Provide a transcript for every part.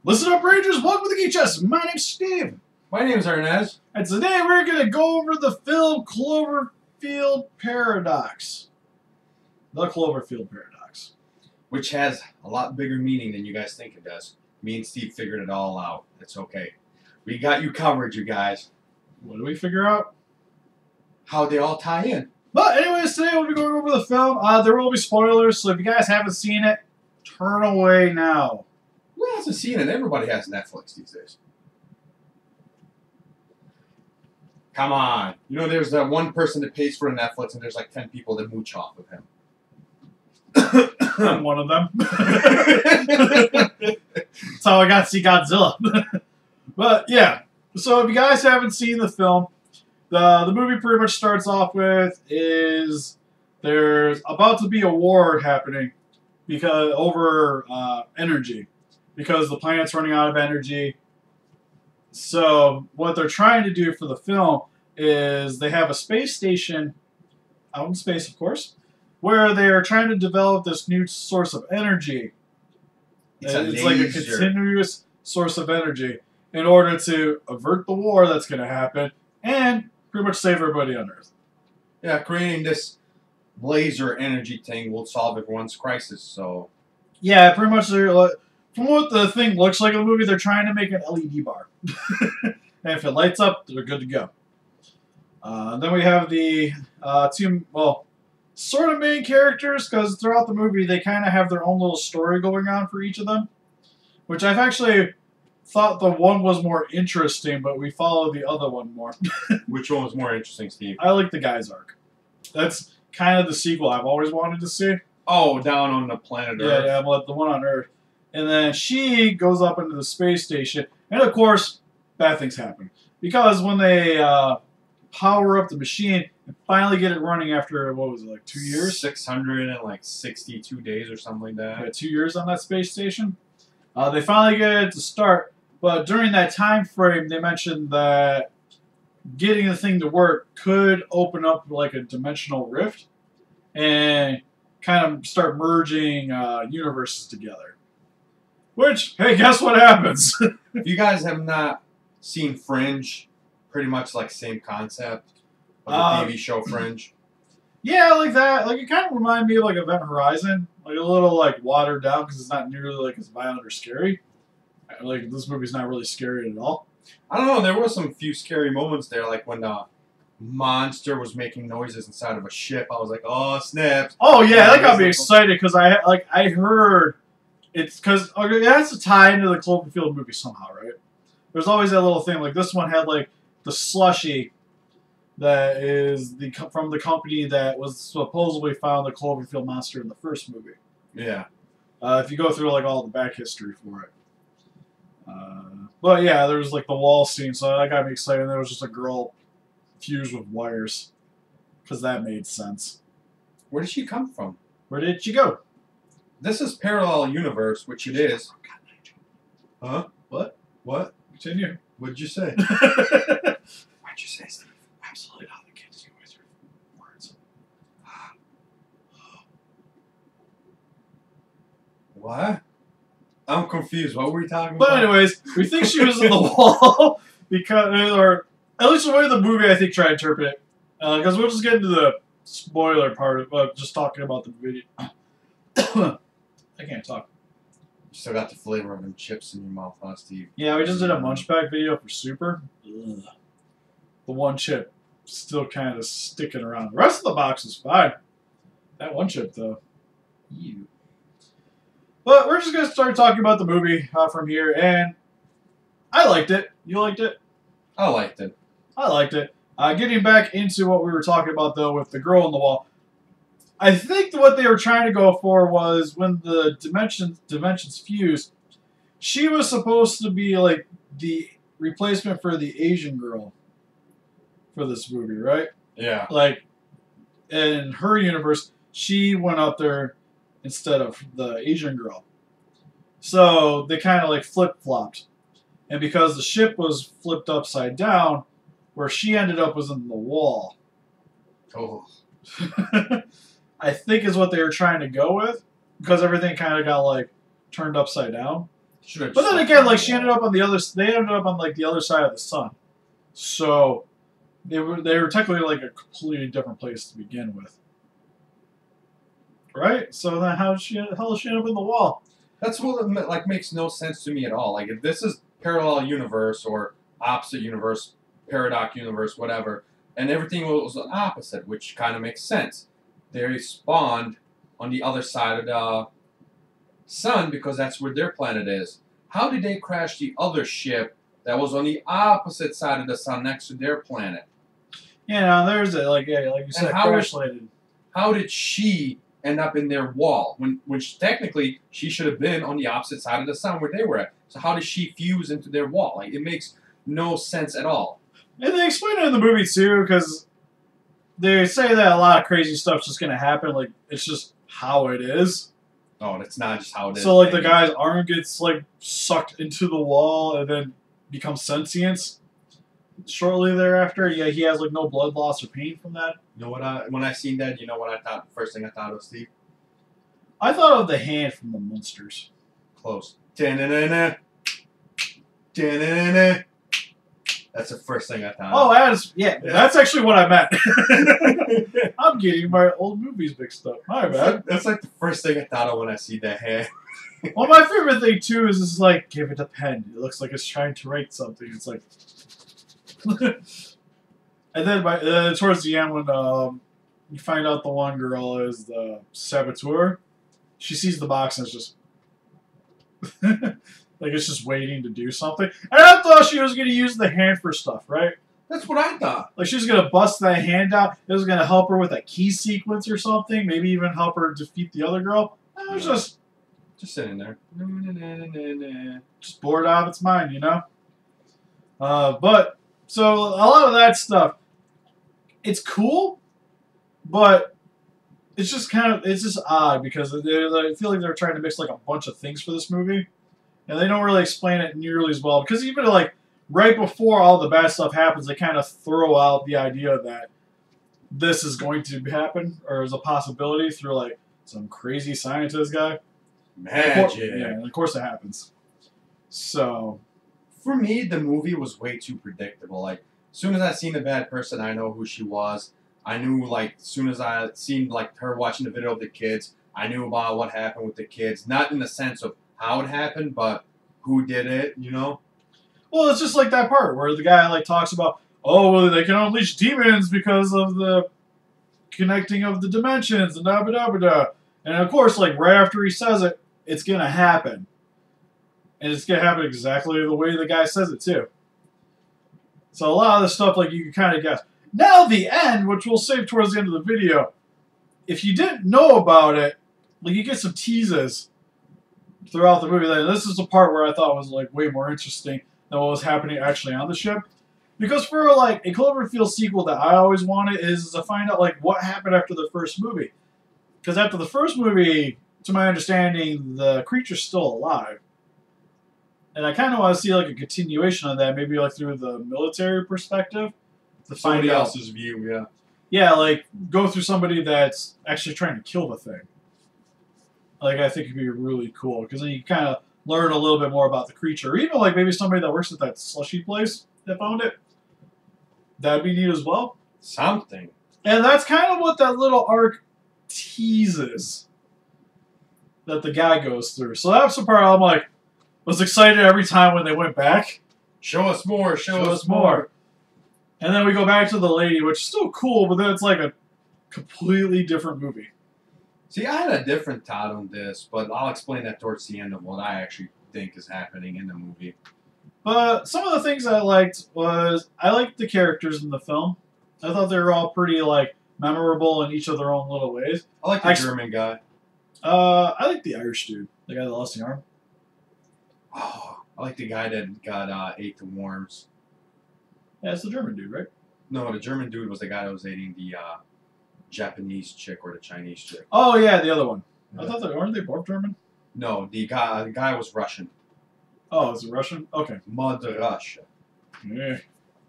Listen up, Rangers. Welcome to the Kaijuish. My name's Steve. My name's Arnaz. And today we're going to go over the film Cloverfield Paradox. The Cloverfield Paradox. Which has a lot bigger meaning than you guys think it does. Me and Steve figured it all out. It's okay. We got you covered, you guys. What do we figure out? How they all tie in. But anyways, today we'll be going over the film. There will be spoilers, so if you guys haven't seen it, turn away now. Who hasn't seen it? Everybody has Netflix these days. Come on. You know, there's that one person that pays for Netflix, and there's like 10 people that mooch off of him. I'm one of them. That's how I got to see Godzilla. But yeah, so if you guys haven't seen the film, the movie pretty much starts off with is there's about to be a war happening because over energy, because the planet's running out of energy. So what they're trying to do for the film is they have a space station out in space, of course, where they are trying to develop this new source of energy. It's like a continuous source of energy in order to avert the war that's going to happen and pretty much save everybody on Earth. Yeah, creating this laser energy thing will solve everyone's crisis. So yeah, pretty much from what the thing looks like in the movie, they're trying to make an LED bar. And if it lights up, they're good to go. Then we have the two, well, sort of main characters, because throughout the movie they kind of have their own little story going on for each of them, which I've actually thought the one was more interesting, but we follow the other one more. Which one was more interesting, Steve? I like the guy's arc. That's kind of the sequel I've always wanted to see. Oh, down on the planet Earth. Yeah, well, the one on Earth. And then she goes up into the space station, and of course, bad things happen. Because when they power up the machine and finally get it running after, what was it, like 2 years? 662 days or something like that. Yeah, 2 years on that space station. They finally get it to start, but during that time frame, they mentioned that getting the thing to work could open up like a dimensional rift and kind of start merging universes together. Which, hey, guess what happens? If you guys have not seen Fringe, pretty much like same concept of the TV show Fringe. Yeah, like that. Like it kind of reminded me of like Event Horizon, like a little like watered down because it's not nearly like as violent or scary. Like this movie's not really scary at all. I don't know. There were some few scary moments there, like when the monster was making noises inside of a ship. I was like, oh snaps! Oh yeah, that got me excited because I heard it's because it has to tie into the Cloverfield movie somehow, right? There's always that little thing. Like this one had like the slushy that is from the company that was supposedly found the Cloverfield monster in the first movie. Yeah. If you go through like all the back history for it. But yeah, there was like the wall scene, so that got me excited. And there was just a girl fused with wires, because that made sense. Where did she come from? Where did she go? This is parallel universe, which it is. Huh? What? What? Continue. What'd you say? Why'd you say, Steve? Absolutely not. I can't see with your words. What? I'm confused. What were we talking about? But anyways, we think she was in the wall because, or at least the way the movie I think tried to interpret it, because we'll just get into the spoiler part of just talking about the video. I can't talk. You still got the flavor of them chips in your mouth, huh, Steve? Yeah, we just did a munchback video for Super. Ugh. The one chip still kind of sticking around. The rest of the box is fine. That one chip, though. Ew. But we're just going to start talking about the movie from here, and I liked it. You liked it? I liked it. I liked it. Getting back into what we were talking about, though, with the girl on the wall, I think what they were trying to go for was when the dimensions fused, she was supposed to be like the replacement for the Asian girl for this movie, right? Yeah. Like, in her universe, she went up there instead of the Asian girl. So they kind of like flip-flopped. And because the ship was flipped upside down, where she ended up was in the wall. Oh. I think is what they were trying to go with, because everything kind of got like turned upside down. Should've But just then left again, it like on she the ended wall. up on the other. They ended up on like the other side of the sun, so they were technically like a completely different place to begin with, right? So then how did she end up in the wall? That's what like makes no sense to me at all. Like if this is parallel universe or opposite universe, paradox universe, whatever, and everything was an opposite, which kind of makes sense. They spawned on the other side of the sun because that's where their planet is. How did they crash the other ship that was on the opposite side of the sun next to their planet? Yeah, there's it. Like you said, how crash landed. How did she end up in their wall when technically she should have been on the opposite side of the sun where they were at? So how did she fuse into their wall? Like it makes no sense at all. And they explain it in the movie too, because they say that a lot of crazy stuff's just gonna happen. Like it's just how it is. Oh, that's not just how it is. So like the guy's arm gets like sucked into the wall and then becomes sentient shortly thereafter. Yeah, he has like no blood loss or pain from that. You know what? When I seen that, you know what I thought? First thing I thought of, Steve. I thought of the hand from the Munsters. Close. Da-na-na-na. Da-na-na-na. That's the first thing I thought. Oh, that's actually what I meant. I'm getting my old movies mixed up. My bad. That's like the first thing I thought of when I see that hand. Well, my favorite thing too is like, give it a pen. It looks like it's trying to write something. It's like, and then towards the end when you find out the one girl is the saboteur, she sees the box and it's just like it's just waiting to do something. And I thought she was going to use the hand for stuff, right? That's what I thought. Like she was going to bust that hand out. It was going to help her with a key sequence or something. Maybe even help her defeat the other girl. It was just sitting there. Just bored out of its mind, you know? But, so a lot of that stuff, it's cool, but it's just it's just odd because I feel like they're trying to mix like a bunch of things for this movie. And they don't really explain it nearly as well. Because even like right before all the bad stuff happens, they kind of throw out the idea that this is going to happen or is a possibility through like some crazy scientist guy. Magic. Yeah, and of course it happens. So, for me, the movie was way too predictable. Like, as soon as I seen the bad person, I know who she was. I knew, like, as soon as I seen, like, her watching the video of the kids, I knew about what happened with the kids. Not in the sense of how it happened, but who did it, you know? Well, it's just like that part where the guy, like, talks about, oh, well, they can unleash demons because of the connecting of the dimensions and da-ba-da-ba-da. And, of course, like, right after he says it, it's going to happen. And it's going to happen exactly the way the guy says it, too. So a lot of the stuff, like, you can kind of guess. Now the end, which we'll save towards the end of the video, if you didn't know about it, like, you get some teases throughout the movie. Like, this is the part where I thought was, like, way more interesting than what was happening actually on the ship. Because for, like, a Cloverfield sequel that I always wanted is to find out, like, what happened after the first movie. Because after the first movie, to my understanding, the creature's still alive. And I kind of want to see, like, a continuation of that, maybe, like, through the military perspective. To find Somebody out. else's view, yeah. Yeah, like, go through somebody that's actually trying to kill the thing. Like, I think it'd be really cool. Because then you kind of learn a little bit more about the creature. Or even, like, maybe somebody that works at that slushy place that found it. That'd be neat as well. Something. And that's kind of what that little arc teases that the guy goes through. So that's the part I'm like, was excited every time when they went back. Show us more, show us more. And then we go back to the lady, which is still cool, but then it's like a completely different movie. See, I had a different thought on this, but I'll explain that towards the end of what I actually think is happening in the movie. But some of the things I liked was, I liked the characters in the film. I thought they were all pretty, like, memorable in each of their own little ways. I like the German guy. I like the Irish dude. The guy that lost the arm. Oh, I like the guy that got ate the worms. Yeah, it's the German dude, right? No, the German dude was the guy that was eating the Japanese chick or the Chinese chick. Oh, yeah, the other one. Yeah. I thought weren't they both German? No, the guy was Russian. Oh, is it Russian? Okay. Mother Russia. Yeah.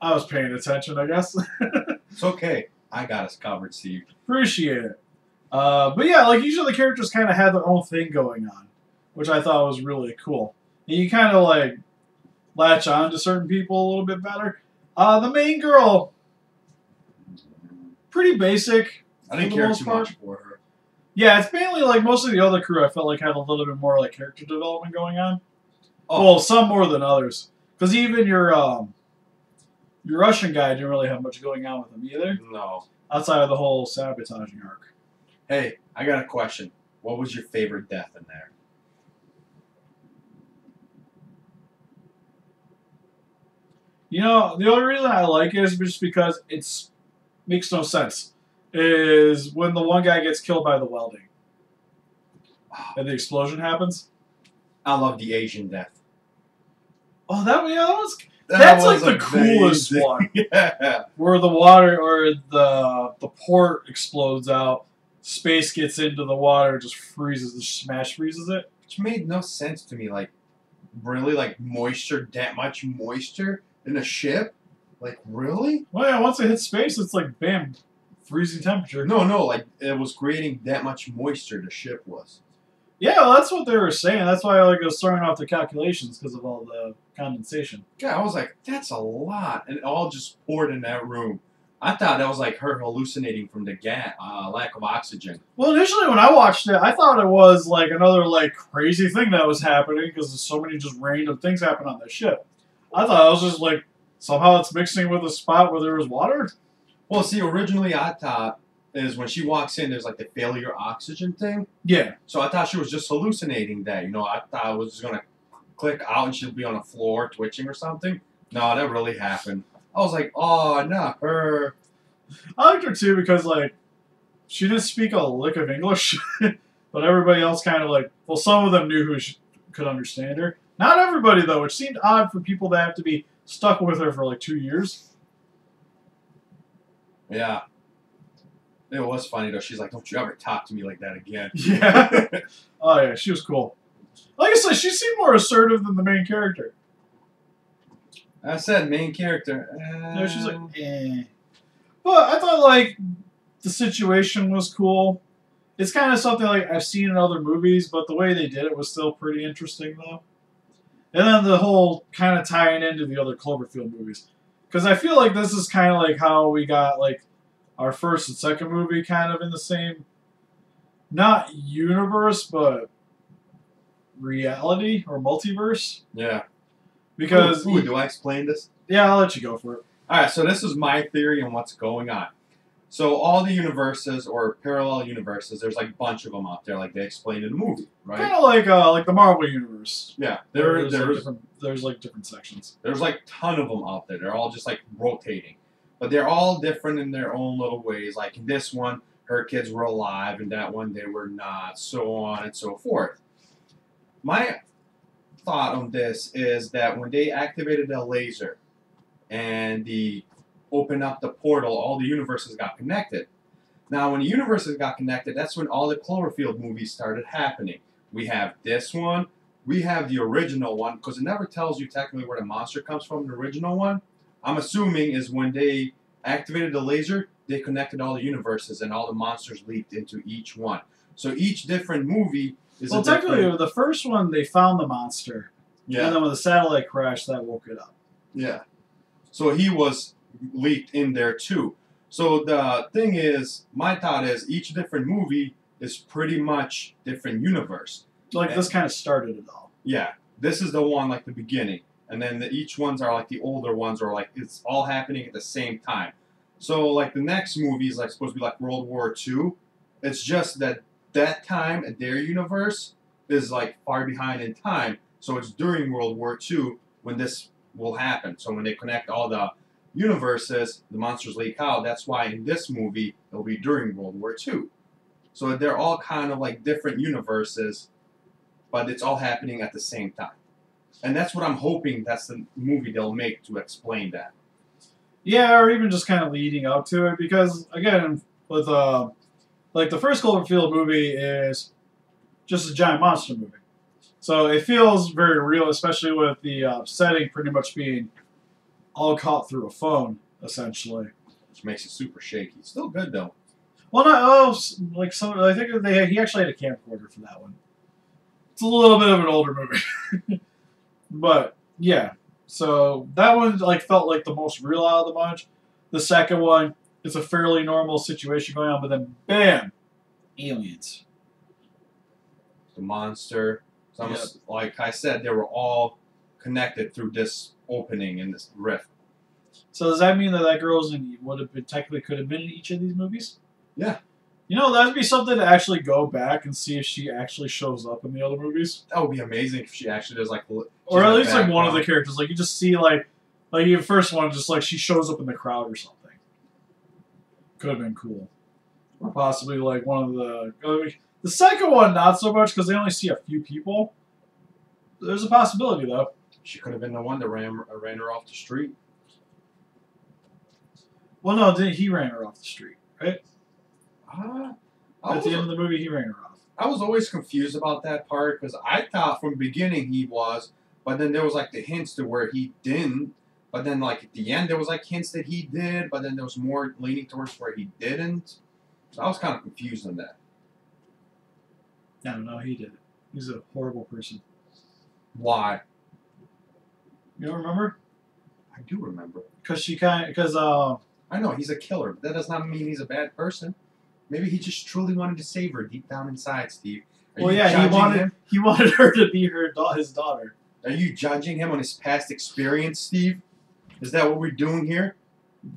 I was paying attention, I guess. It's okay. I got us covered, Steve. Appreciate it. But yeah, like each of the characters kind of had their own thing going on, which I thought was really cool. and you kind of like latch on to certain people a little bit better. The main girl, pretty basic. I didn't care too much for her. Yeah, it's mainly like most of the other crew I felt like had a little bit more like character development going on. Oh. Well, some more than others. Because even your Russian guy didn't really have much going on with him either. No. Outside of the whole sabotaging arc. Hey, I got a question. What was your favorite death in there? You know, the only reason I like it is just because it's makes no sense. Is when the one guy gets killed by the welding. And the explosion happens. I love the Asian death. Oh, that's like the coolest one. Yeah. Where the water or the port explodes out, space gets into the water, just freezes, the smash freezes it. Which made no sense to me. Like, really? Like, moisture, that much moisture in a ship? Like, really? Well, yeah, once it hits space, it's like, bam, freezing temperature. No, like, it was creating that much moisture, the ship was. Yeah, well, that's what they were saying. That's why like, I was throwing off the calculations because of all the condensation. Yeah, I was like, that's a lot. And it all just poured in that room. I thought that was like her hallucinating from the lack of oxygen. Well, initially when I watched it, I thought it was like another like crazy thing that was happening because there's so many just random things happen on the ship. I thought it was just like somehow it's mixing with a spot where there was water. Well, see, originally I thought is when she walks in, there's like the failure oxygen thing. Yeah. So I thought she was just hallucinating that. You know, I thought it was just going to click out and she'd be on the floor twitching or something. No, that really happened. I was like, oh, not her. I liked her too because like she didn't speak a lick of English, but everybody else kind of like, well, some of them knew who could understand her. Not everybody though, which seemed odd for people that have to be stuck with her for like 2 years. Yeah. It was funny though. She's like, don't you ever talk to me like that again. Yeah. Oh yeah, she was cool. Like I said, she seemed more assertive than the main character. I said main character. No, she's like, eh. But I thought like the situation was cool. It's kind of something like I've seen in other movies, but the way they did it was still pretty interesting though. And then the whole kind of tying into the other Cloverfield movies. Because I feel like this is kind of like how we got like our first and second movie kind of in the same, not universe, but reality or multiverse. Yeah. Because... Ooh, do I explain this? Yeah, I'll let you go for it. Alright, so this is my theory on what's going on. So all the universes or parallel universes, there's like a bunch of them out there, like they explained in the movie, right? Kind of like the Marvel universe. Yeah, there's like different sections. There's like a ton of them out there. They're all just like rotating, but they're all different in their own little ways. Like in this one, her kids were alive, and that one they were not, so on and so forth. My thought on this is that when they activated the laser and the opened up the portal, all the universes got connected. Now, when the universes got connected, that's when all the Cloverfield movies started happening. We have this one, we have the original one, because it never tells you technically where the monster comes from, the original one. I'm assuming is when they activated the laser, they connected all the universes and all the monsters leaped into each one. So each different movie is well, technically, the first one, they found the monster. Yeah. And then when the satellite crashed, that woke it up. Yeah. So he was leaked in there too. So the thing is, my thought is each different movie is pretty much different universe. Like this kind of started it all. Yeah, this is the one like the beginning, and then each ones are like the older ones, or like it's all happening at the same time. So like the next movie is like supposed to be like World War II. It's just that time at their universe is like far behind in time. So it's during World War II when this will happen. So when they connect all the universes, the monsters leak out. That's why in this movie it'll be during World War II. So they're all kind of like different universes, but it's all happening at the same time. And that's what I'm hoping that's the movie they'll make to explain that. Yeah, or even just kind of leading up to it, because again, with like the first Cloverfield movie is just a giant monster movie, so it feels very real, especially with the setting pretty much being all caught through a phone, essentially. Which makes it super shaky. Still good though. Well, like some, I think he actually had a camcorder for that one. It's a little bit of an older movie. But yeah, so that one like felt like the most real out of the bunch. The second one, it's a fairly normal situation going on, but then bam, aliens. The monster. It's almost like I said, they were all connected through this opening in this rift. So does that mean that that girl's in would have been technically could have been in each of these movies? Yeah. You know, that'd be something to actually go back and see if she actually shows up in the other movies. That would be amazing if she actually does like. Or at least like one of the characters. Like you just see like your first one, just like she shows up in the crowd or something. Could have been cool. Or possibly like one of the second one, not so much because they only see a few people. There's a possibility though. She could have been the one that ran her off the street. Well, no, he ran her off the street, right? At the end of the movie, he ran her off. I was always confused about that part because I thought from the beginning he was, but then there was like the hints to where he didn't. But then like at the end there was like hints that he did, but then there was more leaning towards where he didn't. So I was kind of confused on that. I don't know, he did it. He's a horrible person. Why? You don't remember? I do remember. Because I know he's a killer, but that does not mean he's a bad person. Maybe he just truly wanted to save her deep down inside, Steve. Well, yeah, he wanted her to be his daughter. Are you judging him on his past experience, Steve? Is that what we're doing here?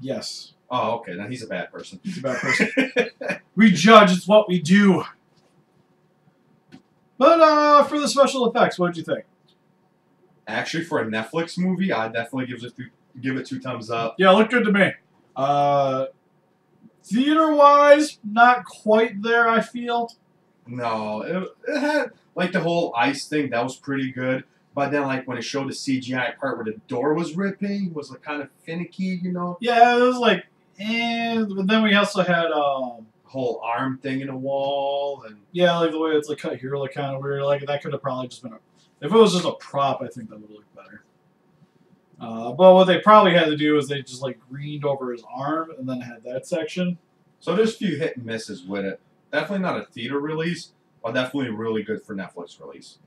Yes. Oh, okay. Then he's a bad person. He's a bad person. We judge. It's what we do. But for the special effects, what did you think? Actually, for a Netflix movie, I definitely give it 2 thumbs up. Yeah, it looked good to me. Theater-wise, not quite there, I feel. No, it had, like, the whole ice thing, that was pretty good. But then, like, when it showed the CGI part where the door was ripping, was, like, kind of finicky, you know? Yeah, it was like, but then we also had, whole arm thing in a wall, and... Yeah, like, the way it's, like, cut here, like, kind of weird. Like, that could have probably just been if it was just a prop, I think that would look better. But what they probably had to do is they just, like, greened over his arm and then had that section. So there's a few hit and misses with it. Definitely not a theater release, but definitely really good for Netflix release.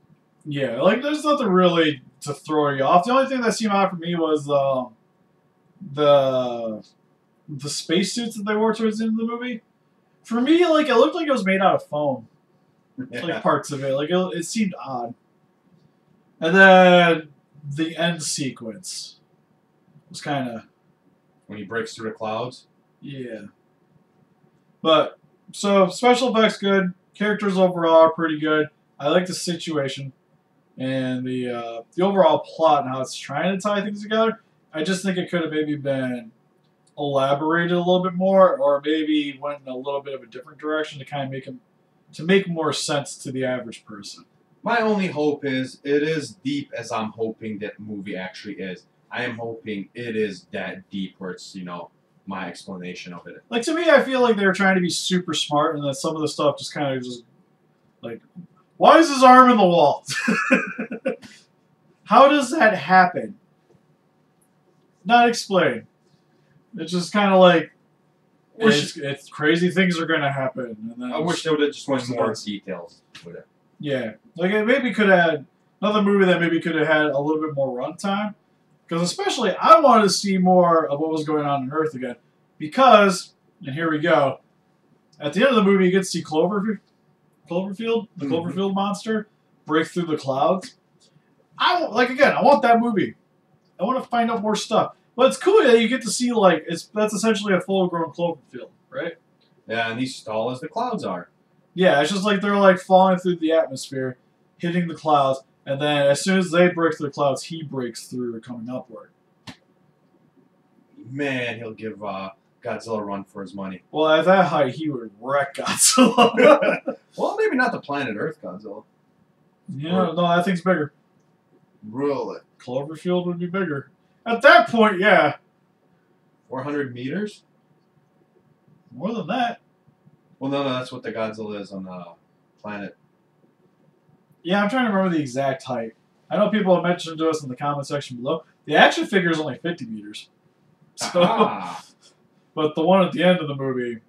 Yeah, like, there's nothing really to throw you off. The only thing that seemed odd for me was the spacesuits that they wore towards the end of the movie. For me, like, it looked like it was made out of foam. Yeah. Like, parts of it. Like, it seemed odd. And then the end sequence was kind of... When he breaks through the clouds? Yeah. But, so, special effects good. Characters overall are pretty good. I like the situation. And the overall plot and how it's trying to tie things together. I just think it could have maybe been elaborated a little bit more, or maybe went in a little bit of a different direction to kind of make more sense to the average person. My only hope is it is deep as I'm hoping that movie actually is. I am hoping it is that deep where it's, you know, my explanation of it. Like, to me, I feel like they were trying to be super smart, and that some of the stuff just kind of just, like, why is his arm in the wall? How does that happen? Not explained. It's just kind of like, it's crazy things are going to happen. And then I wish they would have just went more details with it. Yeah. Like, it maybe could have had another movie that maybe could have had a little bit more runtime. Because especially, I wanted to see more of what was going on in Earth again. Because, and here we go, at the end of the movie, you get to see Cloverfield, the Cloverfield monster, break through the clouds. I want that movie. I want to find out more stuff. But it's cool that you get to see, like, that's essentially a full-grown Cloverfield, right? Yeah, and he's as tall as the clouds are. Yeah, it's just like they're, like, falling through the atmosphere, hitting the clouds, and then as soon as they break through the clouds, he breaks through coming upward. Man, he'll give Godzilla a run for his money. Well, at that height, he would wreck Godzilla. Well, maybe not the planet Earth Godzilla. Yeah, no, that thing's bigger. Really? Cloverfield would be bigger. At that point, yeah. 400 meters? More than that. Well, no, that's what the Godzilla is on the planet. Yeah, I'm trying to remember the exact height. I know people have mentioned to us in the comment section below. The action figure is only 50 meters. So, but the one at the end of the movie,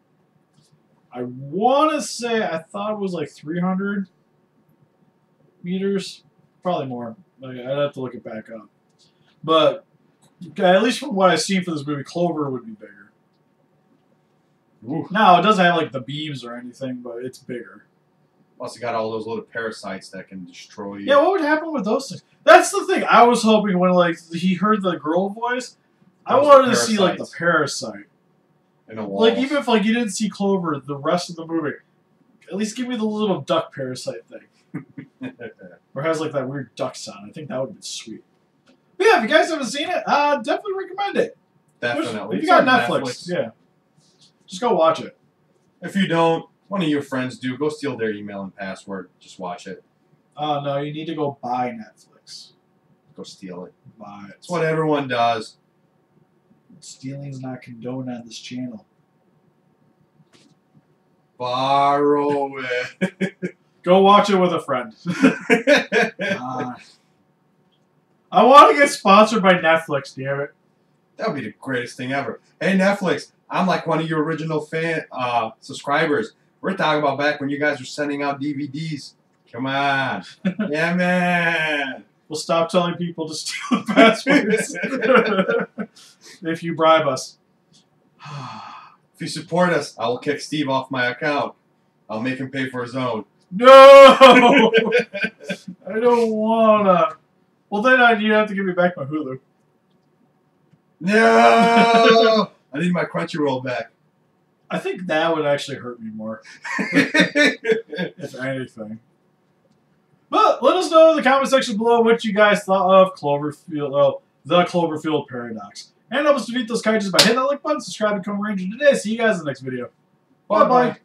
I want to say, I thought it was like 300 meters. Probably more. Like, I'd have to look it back up. But at least from what I've seen for this movie, Clover would be bigger. Ooh. Now, it doesn't have like the beams or anything, but it's bigger. Plus, it got all those little parasites that can destroy you. Yeah, what would happen with those things? That's the thing. I was hoping when like he heard the girl voice, I wanted to see like the parasite. In a wall. Like even if like you didn't see Clover the rest of the movie, at least give me the little duck parasite thing. Or has like that weird duck sound. I think that would be sweet. But yeah, if you guys haven't seen it, definitely recommend it. Definitely. If you got Netflix, yeah. Just go watch it. If you don't, one of your friends do. Go steal their email and password. Just watch it. Oh, no, you need to go buy Netflix. Go steal it. Buy it. That's what everyone does. Stealing's not condoned on this channel. Borrow it. Go watch it with a friend. I want to get sponsored by Netflix, damn it. That would be the greatest thing ever. Hey, Netflix, I'm like one of your original subscribers. We're talking about back when you guys were sending out DVDs. Come on. Yeah, man. We'll stop telling people to steal the passwords if you bribe us. If you support us, I will kick Steve off my account. I'll make him pay for his own. No! I don't wanna. Well, then you have to give me back my Hulu. No! I need my Crunchyroll back. I think that would actually hurt me more. If anything. But let us know in the comment section below what you guys thought of Cloverfield, the Cloverfield Paradox. And help us defeat those Kaijuish by hitting that like button, subscribe, and become a Ranger today. See you guys in the next video. Bye-bye.